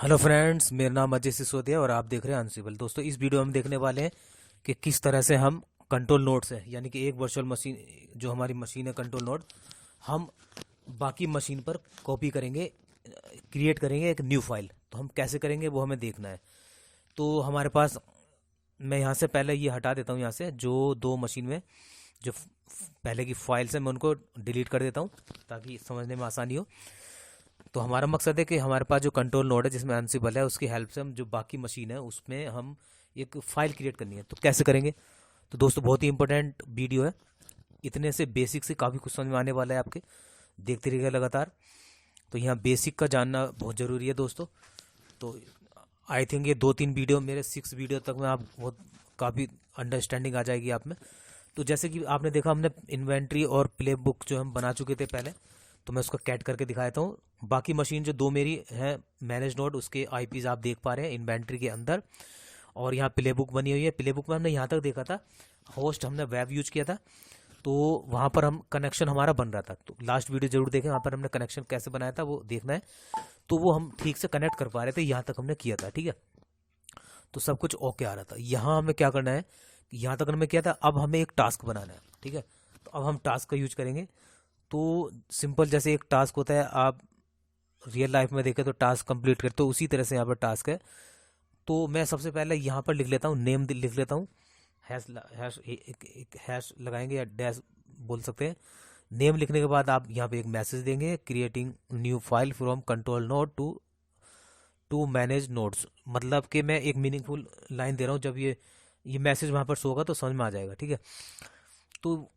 Hello friends, मेरा नाम अजय सिसोदिया और आप देख रहे हैं अनसिबल। दोस्तों, इस वीडियो में हम देखने वाले हैं कि किस तरह से हम कंट्रोल नोड से, यानी कि एक वर्चुअल मशीन जो हमारी मशीन है कंट्रोल नोड, हम बाकी मशीन पर कॉपी करेंगे, क्रिएट करेंगे एक न्यू फाइल। तो हम कैसे करेंगे वो हमें देखना है। तो हमारे पास, मैं यहाँ से पहले ये हटा देता हूँ, यहाँ से जो दो मशीन में जो पहले की फाइल्स हैं मैं उनको डिलीट कर देता हूँ ताकि समझने में आसानी हो। तो हमारा मकसद है कि हमारे पास जो कंट्रोल नोड है जिसमें अनसिबल है, उसकी हेल्प से हम जो बाकी मशीन है उसमें हम एक फाइल क्रिएट करनी है। तो कैसे करेंगे? तो दोस्तों, बहुत ही इंपॉर्टेंट वीडियो है। इतने से बेसिक से काफ़ी कुछ समझ में आने वाला है आपके, देखते रहिएगा लगातार। तो यहाँ बेसिक का जानना बहुत ज़रूरी है दोस्तों। तो आई थिंक ये 2-3 वीडियो, मेरे 6 वीडियो तक में आप बहुत काफ़ी अंडरस्टैंडिंग आ जाएगी आप में। तो जैसे कि आपने देखा, हमने इन्वेंट्री और प्ले बुक जो हम बना चुके थे पहले, तो मैं उसको कैट करके दिखा देता हूँ। बाकी मशीन जो दो मेरी हैं मैनेज नोड, उसके आईपीज आप देख पा रहे हैं इन्वेंट्री के अंदर। और यहाँ प्ले बुक बनी हुई है। प्ले बुक में हमने यहाँ तक देखा था, होस्ट हमने वेब यूज किया था, तो वहाँ पर हम कनेक्शन हमारा बन रहा था। तो लास्ट वीडियो जरूर देखें, वहाँ पर हमने कनेक्शन कैसे बनाया था वो देखना है। तो वो हम ठीक से कनेक्ट कर पा रहे थे, यहाँ तक हमने किया था, ठीक है। तो सब कुछ ओके आ रहा था। यहाँ हमें क्या करना है, यहाँ तक हमने किया था, अब हमें एक टास्क बनाना है, ठीक है। तो अब हम टास्क का यूज करेंगे। तो सिंपल जैसे एक टास्क होता है, आप रियल लाइफ में देखें तो टास्क कंप्लीट करते हो, उसी तरह से यहाँ पर टास्क है। तो मैं सबसे पहले यहाँ पर लिख लेता हूँ, नेम लिख लेता हूँ। हैश हैश एक हैश लगाएंगे या डैश बोल सकते हैं। नेम लिखने के बाद आप यहाँ पे एक मैसेज देंगे, creating new file from control node to manage nodes. मतलब कि मैं एक मीनिंगफुल लाइन दे रहा हूँ। जब ये मैसेज वहाँ पर शो होगा तो समझ में आ जाएगा, ठीक है। तो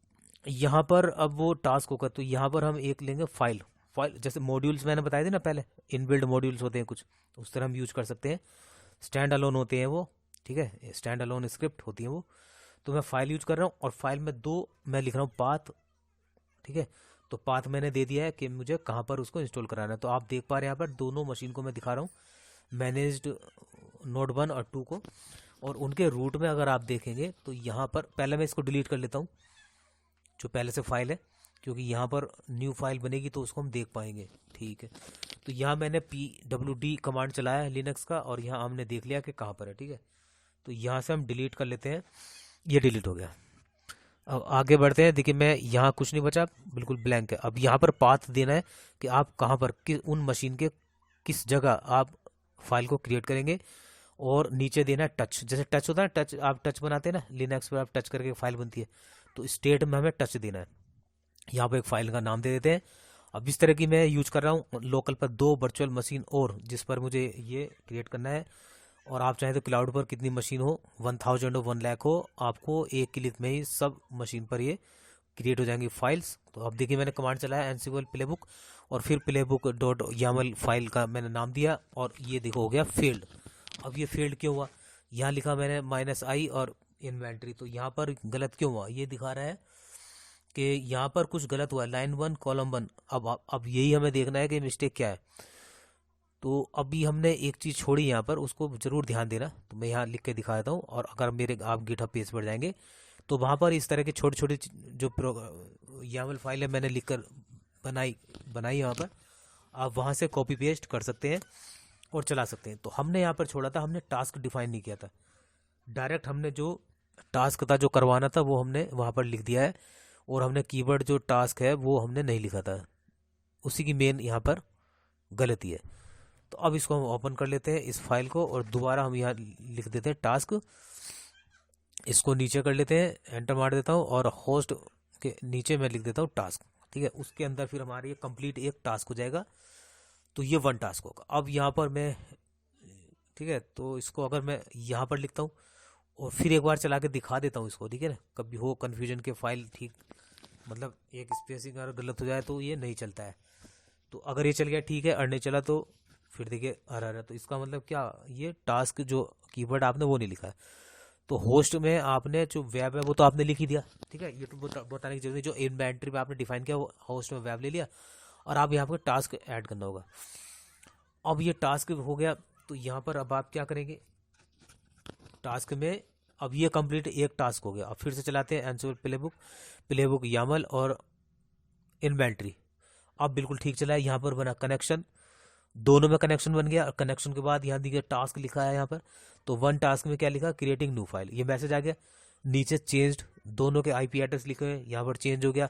यहाँ पर अब वो टास्क होगा, तो यहाँ पर हम एक लेंगे फाइल। फाइल जैसे मॉड्यूल्स मैंने बताए थे ना पहले, इनबिल्ड मॉड्यूल्स होते हैं कुछ, तो उस तरह हम यूज कर सकते हैं। स्टैंड अलोन होते हैं वो, ठीक है, स्टैंड अलोन स्क्रिप्ट होती है वो। तो मैं फाइल यूज कर रहा हूँ और फाइल में दो मैं लिख रहा हूँ पाथ, ठीक है। तो पाथ मैंने दे दिया है कि मुझे कहाँ पर उसको इंस्टॉल कराना है। तो आप देख पा रहे हैं यहाँ पर दोनों मशीन को मैं दिखा रहा हूँ, मैनेज्ड नोड 1 और 2 को। और उनके रूट में अगर आप देखेंगे तो यहाँ पर पहले मैं इसको डिलीट कर लेता हूँ, जो पहले से फाइल है, क्योंकि यहाँ पर न्यू फाइल बनेगी तो उसको हम देख पाएंगे, ठीक है। तो यहाँ मैंने pwd कमांड चलाया है लिनक्स का, और यहाँ हमने देख लिया कि कहाँ पर है, ठीक है। तो यहाँ से हम डिलीट कर लेते हैं, ये डिलीट हो गया। अब आगे बढ़ते हैं। देखिए, मैं यहाँ कुछ नहीं बचा, बिल्कुल ब्लैंक है। अब यहाँ पर पाथ देना है कि आप कहाँ पर उन मशीन के किस जगह आप फाइल को क्रिएट करेंगे। और नीचे देना है टच, जैसे टच होता है, टच आप टच बनाते हैं ना लिनक्स पर, आप टच करके फाइल बनती है। तो स्टेट में हमें टच देना है। यहाँ पर एक फाइल का नाम दे देते हैं। अब इस तरह की मैं यूज कर रहा हूँ लोकल पर 2 वर्चुअल मशीन और, जिस पर मुझे ये क्रिएट करना है। और आप चाहें तो क्लाउड पर कितनी मशीन हो, 1000 हो 1 लाख हो, आपको एक क्लिक में ही सब मशीन पर ये क्रिएट हो जाएंगी फाइल्स। तो अब देखिए, मैंने कमांड चलाया एनसिबल प्लेबुक, और फिर प्लेबुक डॉट यामल फाइल का मैंने नाम दिया, और ये देखो हो गया फेल्ड। अब ये फेल्ड क्यों हुआ? यहाँ लिखा मैंने -i और इन्वेंट्री, तो यहाँ पर गलत क्यों हुआ? ये दिखा रहा है कि यहाँ पर कुछ गलत हुआ, लाइन 1 कॉलम 1। अब यही हमें देखना है कि मिस्टेक क्या है। तो अभी हमने एक चीज़ छोड़ी यहाँ पर, उसको जरूर ध्यान देना। तो मैं यहाँ लिख के दिखा देता हूँ, और अगर मेरे आप गिटहब पेज पर जाएंगे तो वहाँ पर इस तरह के छोटे छोटे जो YAML फाइल है मैंने लिख कर बनाई बनाई यहाँ पर, आप वहाँ से कॉपी पेस्ट कर सकते हैं और चला सकते हैं। तो हमने यहाँ पर छोड़ा था, हमने टास्क डिफाइन नहीं किया था। डायरेक्ट हमने जो टास्क था जो करवाना था वो हमने वहाँ पर लिख दिया है, और हमने कीवर्ड जो टास्क है वो हमने नहीं लिखा था। उसी की मेन यहाँ पर गलती है। तो अब इसको हम ओपन कर लेते हैं इस फाइल को, और दोबारा हम यहाँ लिख देते हैं टास्क। इसको नीचे कर लेते हैं, एंटर मार देता हूँ, और होस्ट के नीचे मैं लिख देता हूँ टास्क, ठीक है। उसके अंदर फिर हमारे ये कंप्लीट एक टास्क हो जाएगा। तो ये 1 टास्क होगा। अब यहाँ पर मैं, ठीक है, तो इसको अगर मैं यहाँ पर लिखता हूँ और फिर एक बार चला के दिखा देता हूँ इसको, ठीक है ना, कभी हो कन्फ्यूजन के फाइल ठीक, मतलब एक स्पेसिंग अगर गलत हो जाए तो ये नहीं चलता है। तो अगर ये चल गया ठीक है, और नहीं चला तो फिर देखिए एरर है। तो इसका मतलब क्या, ये टास्क जो कीवर्ड आपने वो नहीं लिखा है। तो होस्ट में आपने जो वेब है वो तो आपने लिख ही दिया, ठीक है। ये तो बताने की जरूरत नहीं, जो इन्वेंट्री पे आपने डिफाइन किया वो होस्ट में वेब ले लिया, और आप यहाँ पर टास्क ऐड करना होगा। अब ये टास्क हो गया, तो यहाँ पर अब आप क्या करेंगे टास्क में, अब ये कंप्लीट एक टास्क हो गया। अब फिर से चलाते हैं एनसिबल प्लेबुक यामल और इन्वेंट्री। अब बिल्कुल ठीक चला है। यहाँ पर बना कनेक्शन, दोनों में कनेक्शन बन गया। और कनेक्शन के बाद यहाँ देखिए टास्क लिखा है यहाँ पर, तो वन टास्क में क्या लिखा, क्रिएटिंग न्यू फाइल, ये मैसेज आ गया। नीचे चेंज्ड, दोनों के आईपी एड्रेस लिखे हुए हैं, यहाँ पर चेंज हो गया।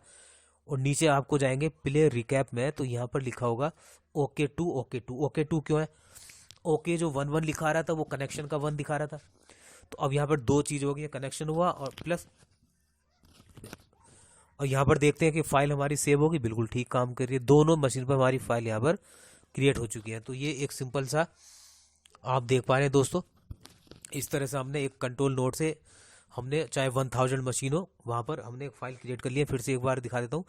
और नीचे आपको जाएंगे प्ले रिकैप में, तो यहाँ पर लिखा होगा okay two okay two. Okay two क्यों है, ओके जो 1 1 लिखा रहा था वो कनेक्शन का 1 दिखा रहा था। तो अब यहाँ पर दो चीज हो गई, कनेक्शन हुआ और प्लस। और यहाँ पर देखते हैं कि फाइल हमारी सेव होगी, बिल्कुल ठीक काम कर रही है, दोनों मशीन पर हमारी फाइल यहाँ पर क्रिएट हो चुकी है। तो ये एक सिंपल सा आप देख पा रहे हैं दोस्तों, इस तरह से हमने एक कंट्रोल नोड से हमने चाहे 1000 मशीन हो वहाँ पर हमने एक फाइल क्रिएट कर लिया। फिर से एक बार दिखा देता हूँ।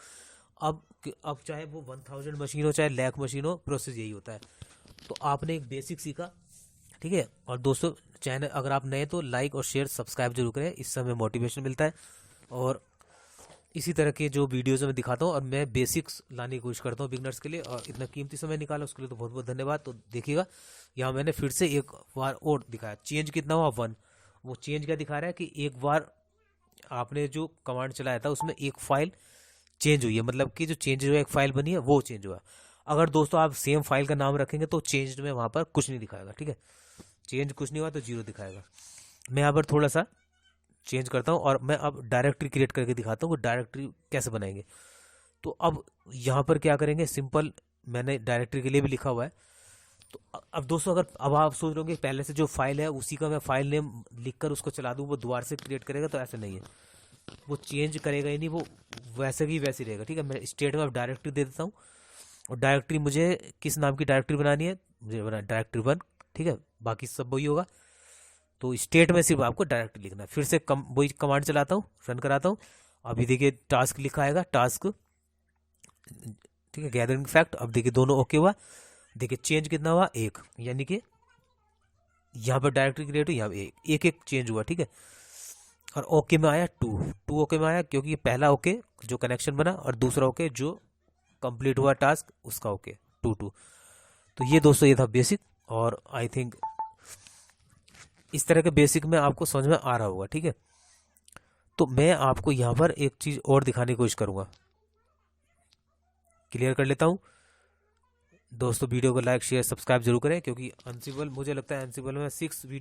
अब चाहे वो 1000 मशीन हो चाहे लाख मशीन हो, प्रोसेस यही होता है। तो आपने एक बेसिक सीखा, ठीक है। और दोस्तों चैनल अगर आप नए तो लाइक और शेयर सब्सक्राइब जरूर करें, इससे हमें मोटिवेशन मिलता है। और इसी तरह के जो वीडियोस मैं दिखाता हूँ और मैं बेसिक्स लाने की कोशिश करता हूँ बिगनर्स के लिए, और इतना कीमती समय निकाला उसके लिए तो बहुत बहुत धन्यवाद। तो देखिएगा यहाँ मैंने फिर से एक बार और दिखाया, चेंज कितना हुआ 1। वो चेंज क्या दिखा रहा है कि एक बार आपने जो कमांड चलाया था उसमें एक फाइल चेंज हुई है, मतलब कि जो चेंज हुआ एक फाइल बनी है वो चेंज हुआ। अगर दोस्तों आप सेम फाइल का नाम रखेंगे तो चेंज में वहां पर कुछ नहीं दिखाएगा, ठीक है। चेंज कुछ नहीं हुआ तो 0 दिखाएगा। मैं यहाँ पर थोड़ा सा चेंज करता हूँ और मैं अब डायरेक्टरी क्रिएट करके दिखाता हूँ कि डायरेक्टरी कैसे बनाएंगे। तो अब यहाँ पर क्या करेंगे, सिंपल मैंने डायरेक्टरी के लिए भी लिखा हुआ है। तो अब दोस्तों अगर अब आप सोच रहे होंगे पहले से जो फाइल है उसी का मैं फाइल नेम लिखकर उसको चला दूँ वो दोबारा से क्रिएट करेगा, तो ऐसा नहीं है, वो चेंज करेगा ही नहीं, वो वैसे की वैसे रहेगा, ठीक है। मैं स्टेट में अब डायरेक्टरी दे देता हूँ। और डायरेक्टरी मुझे किस नाम की डायरेक्टरी बनानी है, मुझे बना डायरेक्टरी 1, ठीक है, बाकी सब वही होगा। तो स्टेट में सिर्फ आपको डायरेक्टरी लिखना है। फिर से वही कमांड चलाता हूँ, रन कराता हूँ। अभी देखिए टास्क लिखा आएगा, टास्क, ठीक है, गैदरिंग फैक्ट। अब देखिए दोनों ओके हुआ, देखिए चेंज कितना हुआ 1, यानी कि यहाँ पर डायरेक्टरी क्रिएट हुई, यहाँ एक एक चेंज हुआ, ठीक है। और ओके में आया 2 ओके में आया, क्योंकि ये पहला ओके जो कनेक्शन बना और दूसरा ओके जो कंप्लीट हुआ टास्क उसका ओके 2 तो ये दोस्तों ये था बेसिक। और आई थिंक इस तरह के बेसिक में आपको समझ में आ रहा होगा, ठीक है। तो मैं आपको यहाँ पर एक चीज और दिखाने की कोशिश करूंगा, क्लियर कर लेता हूँ दोस्तों। वीडियो को लाइक शेयर सब्सक्राइब जरूर करें, क्योंकि अनसिबल मुझे लगता है अनसिबल में 6